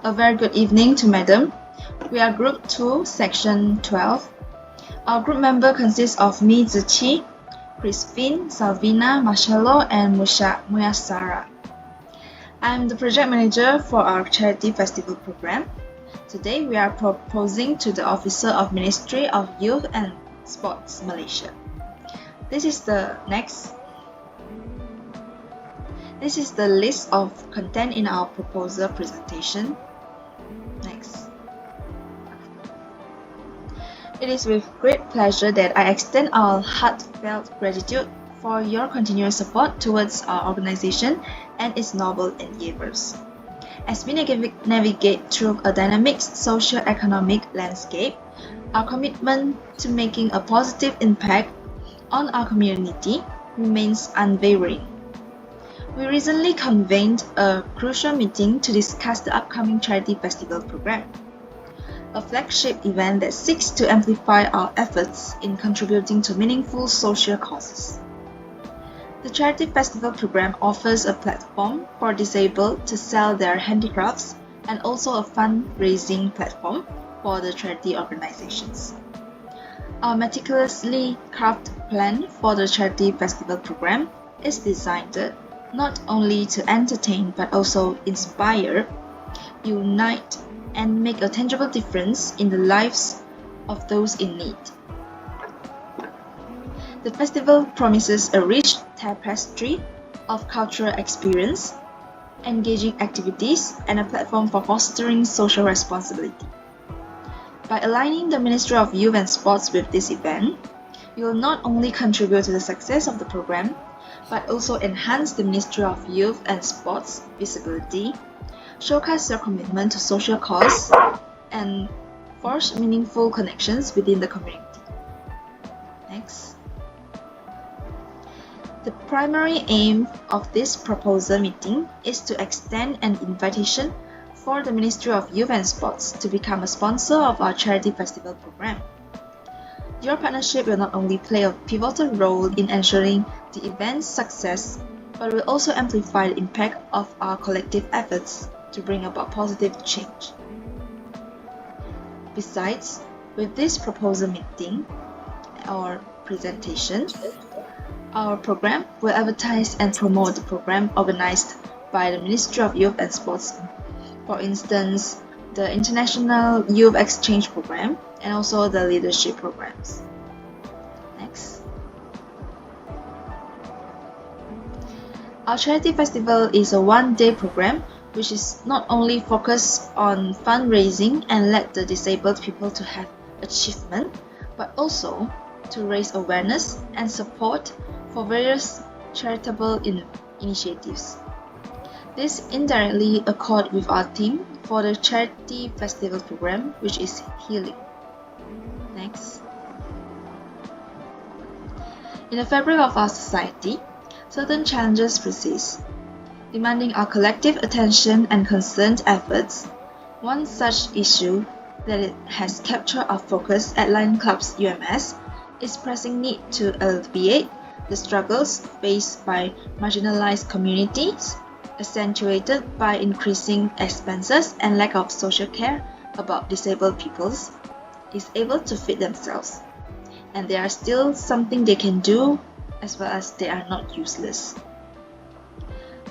A very good evening to Madam. We are Group 2, Section 12. Our group member consists of me, Ziqi, Crispin, Salvina, Marcelo, and Muyasara. I am the project manager for our charity festival program. Today we are proposing to the Officer of Ministry of Youth and Sports Malaysia. This is the list of content in our proposal presentation. Next. It is with great pleasure that I extend our heartfelt gratitude for your continuous support towards our organization and its noble endeavors. As we navigate through a dynamic socio-economic landscape, our commitment to making a positive impact on our community remains unwavering. We recently convened a crucial meeting to discuss the upcoming charity festival program, a flagship event that seeks to amplify our efforts in contributing to meaningful social causes. The charity festival program offers a platform for disabled to sell their handicrafts and also a fundraising platform for the charity organizations. Our meticulously crafted plan for the charity festival program is designed not only to entertain but also inspire, unite, and make a tangible difference in the lives of those in need. The festival promises a rich tapestry of cultural experience, engaging activities, and a platform for fostering social responsibility. By aligning the Ministry of Youth and Sports with this event, you will not only contribute to the success of the program, but also enhance the Ministry of Youth and Sports visibility, showcase your commitment to social cause, and forge meaningful connections within the community. Next. The primary aim of this proposal meeting is to extend an invitation for the Ministry of Youth and Sports to become a sponsor of our charity festival program. Your partnership will not only play a pivotal role in ensuring the event's success, but will also amplify the impact of our collective efforts to bring about positive change. Besides, with this proposal meeting or presentation, our program will advertise and promote the program organized by the Ministry of Youth and Sports. For instance, the International Youth Exchange Program and also the leadership programs. Next. Our charity festival is a one-day program which is not only focused on fundraising and let the disabled people to have achievement, but also to raise awareness and support for various charitable initiatives. This indirectly accords with our theme for the charity festival program, which is healing. Next. In the fabric of our society, certain challenges persist, demanding our collective attention and concerned efforts. One such issue that has captured our focus at Lion Club's UMS is pressing need to alleviate the struggles faced by marginalized communities, accentuated by increasing expenses and lack of social care about disabled peoples, is able to feed themselves, and there are still something they can do as well as they are not useless.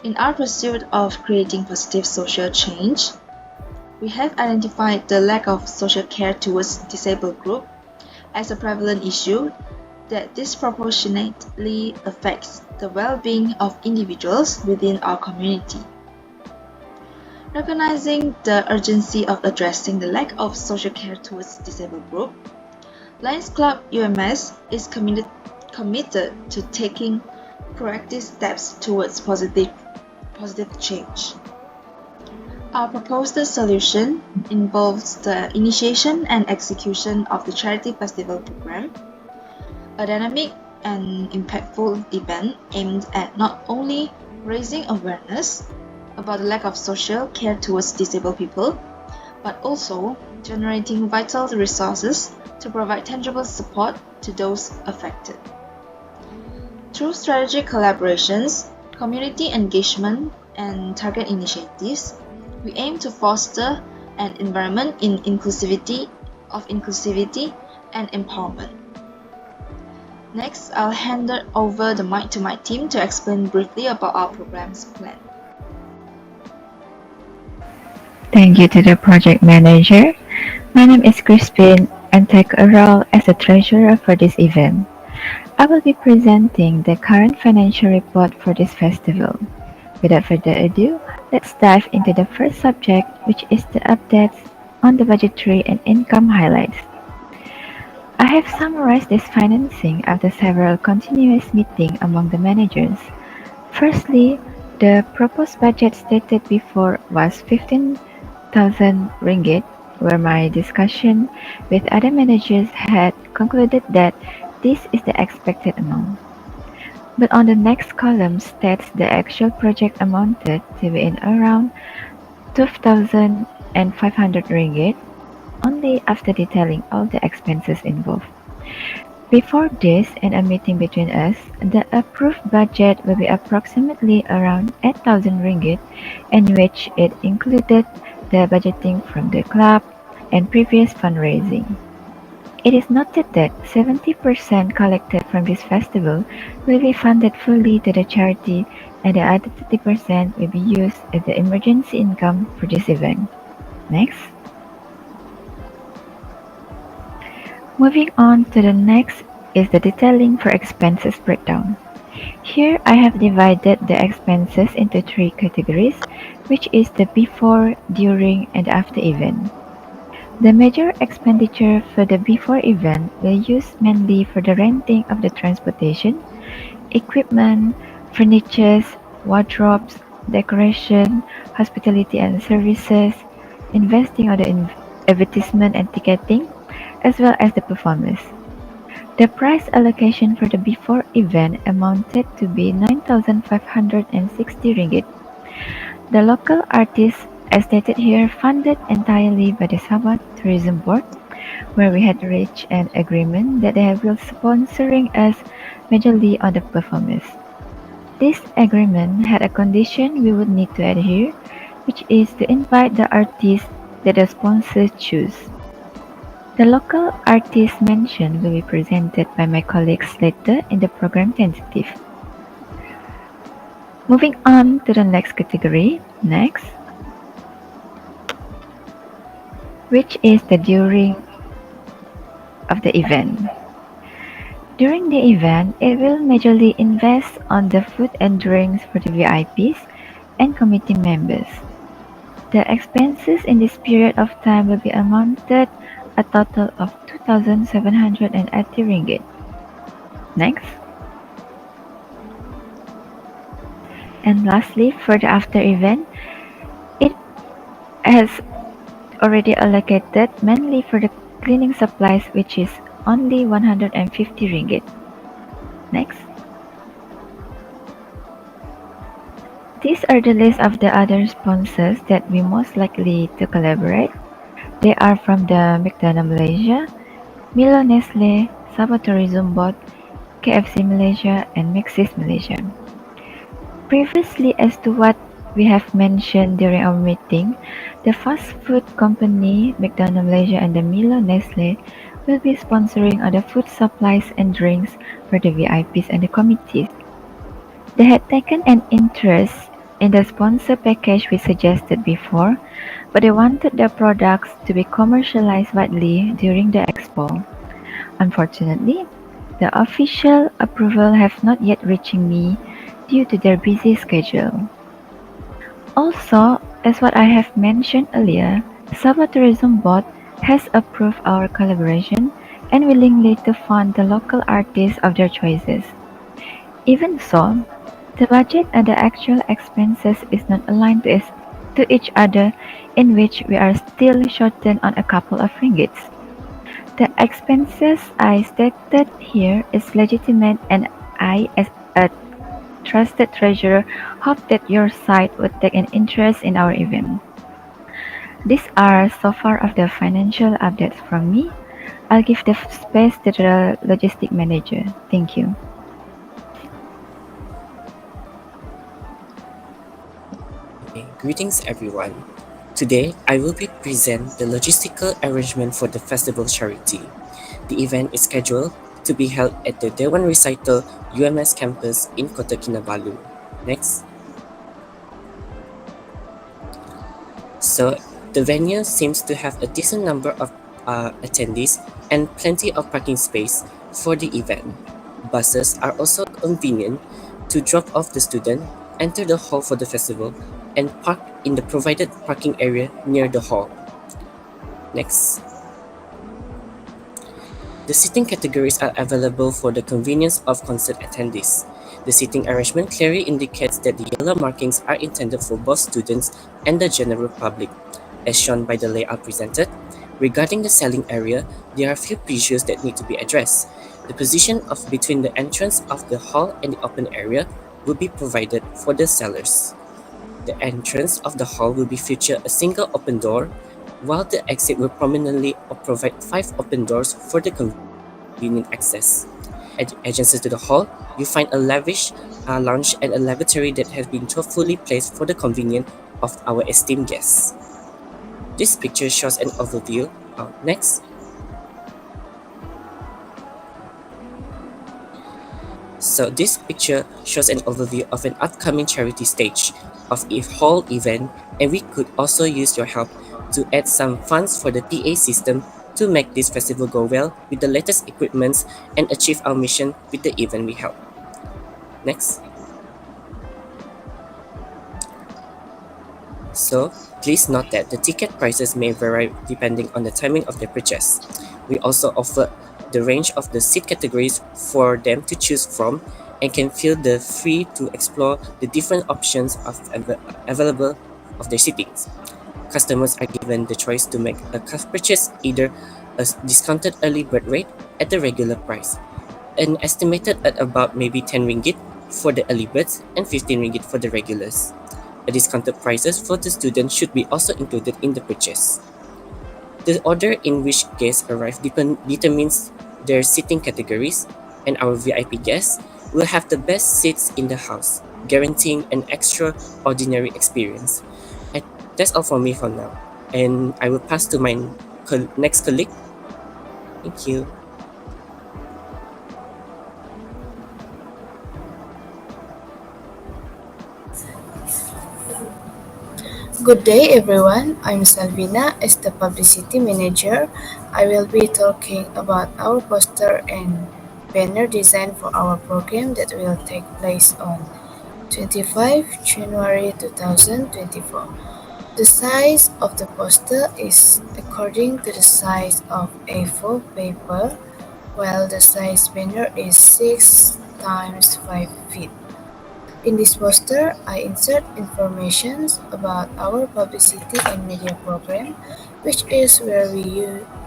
In our pursuit of creating positive social change, we have identified the lack of social care towards disabled groups as a prevalent issue that disproportionately affects the well-being of individuals within our community. Recognizing the urgency of addressing the lack of social care towards disabled groups, Lions Club UMS is committed to taking proactive steps towards positive change. Our proposed solution involves the initiation and execution of the charity festival program, a dynamic and impactful event aimed at not only raising awareness about the lack of social care towards disabled people, but also generating vital resources to provide tangible support to those affected. Through strategic collaborations, community engagement, and target initiatives, We aim to foster an environment of inclusivity and empowerment. Next, I'll hand over the mic to my team to explain briefly about our program's plan. Thank you to the project manager. My name is Crispin and take a role as the treasurer for this event. I will be presenting the current financial report for this festival. Without further ado, let's dive into the first subject, which is the updates on the budgetary and income highlights. I have summarized this financing after several continuous meetings among the managers. Firstly, the proposed budget stated before was 15,000 ringgit, where my discussion with other managers had concluded that this is the expected amount. But on the next column states the actual project amounted to be in around 12,500 ringgit only after detailing all the expenses involved. Before this, in a meeting between us, the approved budget will be approximately around 8,000 ringgit, in which it included the budgeting from the club and previous fundraising. It is noted that 70% collected from this festival will be funded fully to the charity and the other 30% will be used as the emergency income for this event. Next. Moving on to the next is the detailing for expenses breakdown. Here I have divided the expenses into three categories, which is the before, during, and after event. The major expenditure for the before event will use mainly for the renting of the transportation, equipment, furnitures, wardrobes, decoration, hospitality and services, investing on the advertisement and ticketing, as well as the performers. The price allocation for the before event amounted to be 9,560 ringgit. The local artists, as stated here, funded entirely by the Sabah Tourism Board, where we had reached an agreement that they will sponsoring us majorly on the performance. This agreement had a condition we would need to adhere, which is to invite the artists that the sponsors choose. The local artists mentioned will be presented by my colleagues later in the program tentative. Moving on to the next category, next, which is the during of the event. During the event, it will majorly invest on the food and drinks for the VIPs and committee members. The expenses in this period of time will be amounted a total of 2,780 ringgit. Next. And lastly, for the after event, it has already allocated mainly for the cleaning supplies, which is only 150 ringgit. Next. These are the list of the other sponsors that we most likely to collaborate. They are from the McDonald's Malaysia, Milo Nestle, Sabah Tourism Board, KFC Malaysia, and Maxis Malaysia. Previously, as to what we have mentioned during our meeting, the fast food company McDonald's Malaysia and the Milo Nestle will be sponsoring other food supplies and drinks for the VIPs and the committees. They had taken an interest in the sponsor package we suggested before, but they wanted their products to be commercialized widely during the expo. Unfortunately, the official approval have not yet reaching me due to their busy schedule. Also, as what I have mentioned earlier, Sabah Tourism Board has approved our collaboration and willingly to fund the local artists of their choices. Even so, the budget and the actual expenses is not aligned to each other, in which we are still shortened on a couple of ringgits. The expenses I stated here is legitimate, and I, as a trusted treasurer, hope that your side would take an interest in our event. These are so far of the financial updates from me. I'll give the space to the logistic manager. Thank you. Okay, greetings everyone. Today, I will be present the logistical arrangement for the festival charity. The event is scheduled to be held at the Dewan Recital UMS campus in Kota Kinabalu. Next. So, the venue seems to have a decent number of attendees and plenty of parking space for the event. Buses are also convenient to drop off the student, enter the hall for the festival, and park in the provided parking area near the hall. Next. The seating categories are available for the convenience of concert attendees. The seating arrangement clearly indicates that the yellow markings are intended for both students and the general public, as shown by the layout presented. Regarding the selling area, there are few issues that need to be addressed. The position of between the entrance of the hall and the open area will be provided for the sellers. The entrance of the hall will be feature a single open door, while the exit will prominently provide 5 open doors for the convenient access. Adjacent to the hall, you find a lavish lounge and a lavatory that has been thoughtfully placed for the convenience of our esteemed guests. This picture shows an overview. Next. So this picture shows an overview of an upcoming charity stage of a hall event, and we could also use your help to add some funds for the PA system to make this festival go well with the latest equipments and achieve our mission with the event we held. Next. So please note that the ticket prices may vary depending on the timing of the purchase. We also offer the range of the seat categories for them to choose from and can feel the free to explore the different options available of their seatings. Customers are given the choice to make a purchase either a discounted early bird rate at the regular price, and estimated at about maybe 10 ringgit for the early birds and 15 ringgit for the regulars. The discounted prices for the students should be also included in the purchase. The order in which guests arrive determines their seating categories, and our VIP guests will have the best seats in the house, guaranteeing an extraordinary experience. And that's all for me for now, and I will pass to my next colleague. Thank you. Good day everyone, I'm Salvina. As the publicity manager, I will be talking about our poster and banner design for our program that will take place on 25 January 2024. The size of the poster is according to the size of A4 paper, while the size banner is 6 times 5 feet. In this poster, I insert information about our publicity and media program, which is where we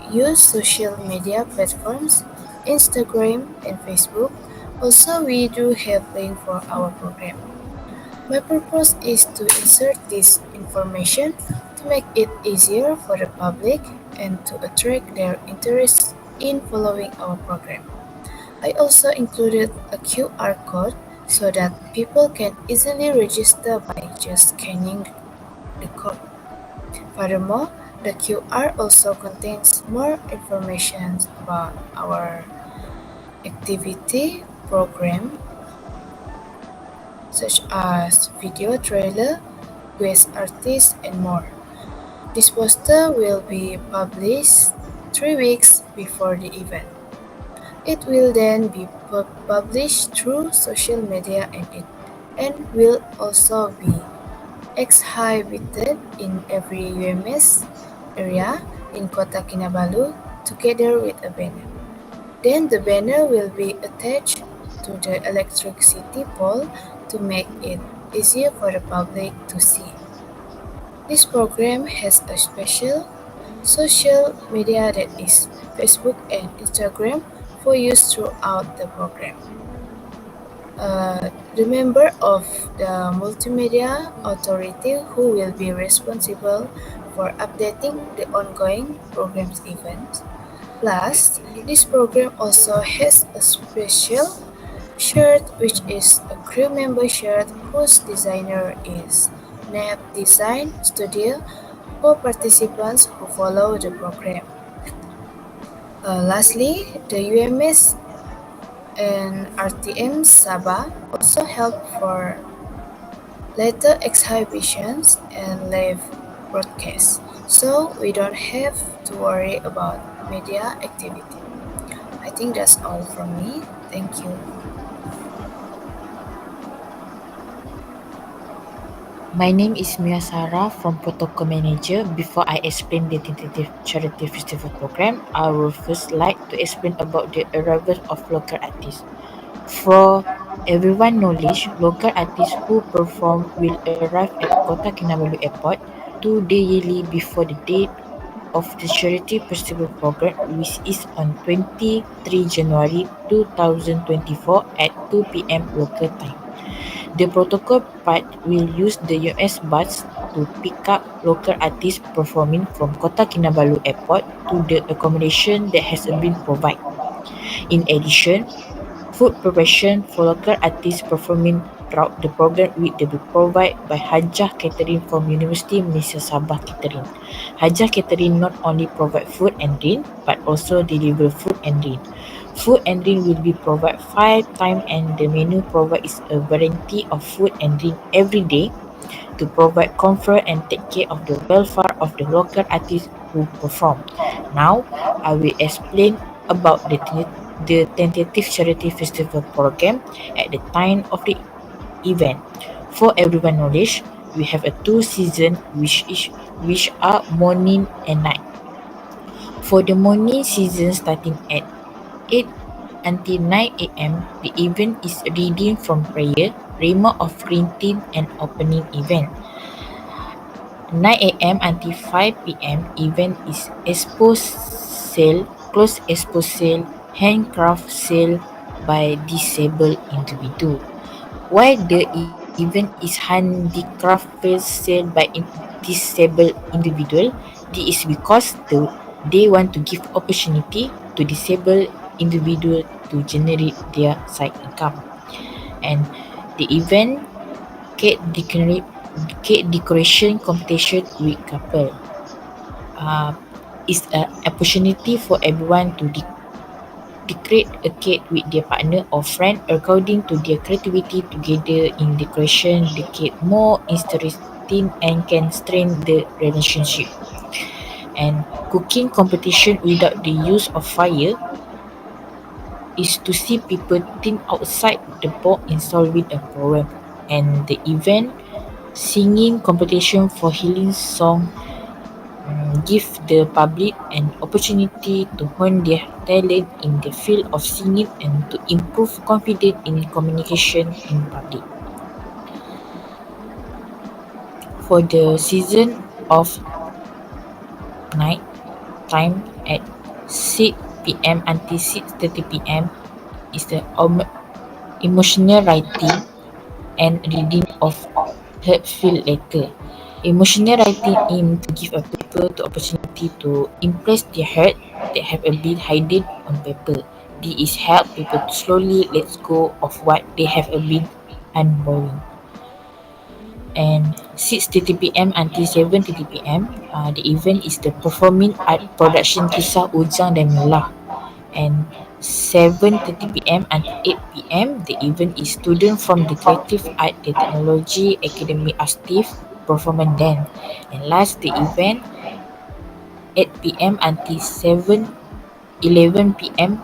use social media platforms, Instagram and Facebook. Also, we do have link for our program. My purpose is to insert this information to make it easier for the public and to attract their interest in following our program. I also included a QR code so that people can easily register by just scanning the code. Furthermore, the QR also contains more information about our activity program, such as video trailer, guest artists, and more. This poster will be published 3 weeks before the event. It will then be published through social media and will also be exhibited in every UMS area in Kota Kinabalu together with a banner. Then the banner will be attached to the electricity pole to make it easier for the public to see. This program has a special social media that is Facebook and Instagram for use throughout the program. The member of the Multimedia Authority who will be responsible for updating the ongoing program's events. Plus, this program also has a special shirt which is a crew member shirt whose designer is NAP Design Studio for participants who follow the program. Lastly, the UMS and RTM Sabah also help for later exhibitions and live broadcasts, so we don't have to worry about media activity. I think that's all from me. Thank you. My name is Mia Sarah from Protocol Manager. Before I explain the tentative charity festival program, I would first like to explain about the arrival of local artists. For everyone knowledge, local artists who perform will arrive at Kota Kinabalu Airport 2 days yearly before the date of the charity festival program, which is on 23 January 2024 at 2 p.m. local time. The protocol part will use the US bus to pick up local artists performing from Kota Kinabalu Airport to the accommodation that has been provided. In addition, food preparation for local artists performing throughout the program will be provided by Hajjah Catering from University Malaysia Sabah Catering. Hajjah Catering not only provide food and drink but also deliver food and drink. Food and drink will be provided 5 times and the menu provide is a variety of food and drink every day to provide comfort and take care of the welfare of the local artists who perform. Now, I will explain about the tentative charity festival program at the time of the event. For everyone knowledge, we have a 2 season which are morning and night. For the morning season starting at 8 until 9 a.m., the event is reading from prayer, Rhema of printing and opening event. 9 a.m. until 5 p.m. event is expo sale, close expo sale, handcraft sale by disabled individual. Why the event is handicraft sale by disabled individual? This is because they want to give opportunity to disabled individual to generate their side income. And the event cake decoration competition with couple. Uh, is an opportunity for everyone to decorate a cake with their partner or friend according to their creativity together in decoration the cake more interesting and can strengthen the relationship. And cooking competition without the use of fire is to see people think outside the box in solving a problem. And the event singing competition for healing song give the public an opportunity to hone their talent in the field of singing and to improve confidence in communication in public. For the season of night time at 6 p.m. until 6:30 p.m. is the emotional writing and reading of heartfelt letter. Emotional writing aim to give a people the opportunity to impress their heart that have been hidden on paper. This help people to slowly let go of what they have been unborn. And 6:30 p.m. until 7:30 p.m. The event is the performing art production kisah Ujang dan Mila. And 7:30 p.m. until 8 p.m. the event is student from the Creative Art and Technology Academy Astif performance dance. And last the event 8 p.m. until 7:11 p.m.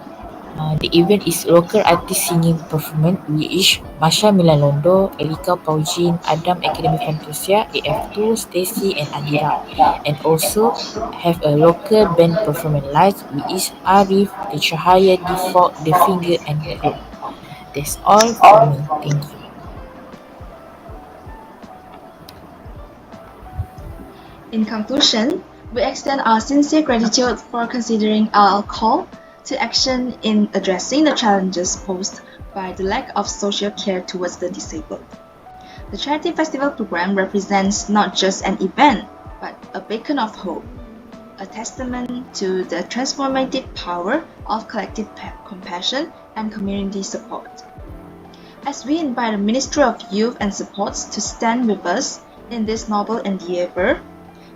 The event is local artist singing performance which Masha Milalondo, Elika Paujin, Adam Academy Fantasia, AF2, Stacy and Adira. And also have a local band performance live which is Arif, The Cahaya, Default, The Finger and Group. That's all from me. Thank you. In conclusion, we extend our sincere gratitude for considering our call to action in addressing the challenges posed by the lack of social care towards the disabled. The Charity Festival program represents not just an event, but a beacon of hope, a testament to the transformative power of collective compassion and community support. As we invite the Ministry of Youth and Sports to stand with us in this noble endeavor,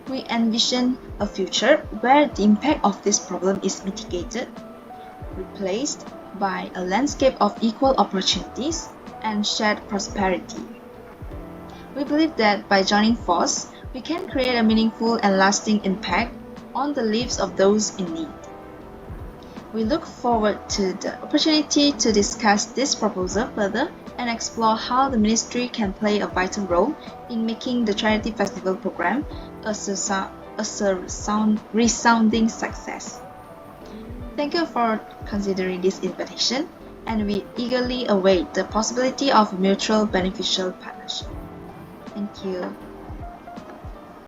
We envision a future where the impact of this problem is mitigated, replaced by a landscape of equal opportunities and shared prosperity. We believe that by joining force, we can create a meaningful and lasting impact on the lives of those in need. We look forward to the opportunity to discuss this proposal further and explore how the ministry can play a vital role in making the Charity Festival program a resounding success. Thank you for considering this invitation, and we eagerly await the possibility of mutual beneficial partnership. Thank you.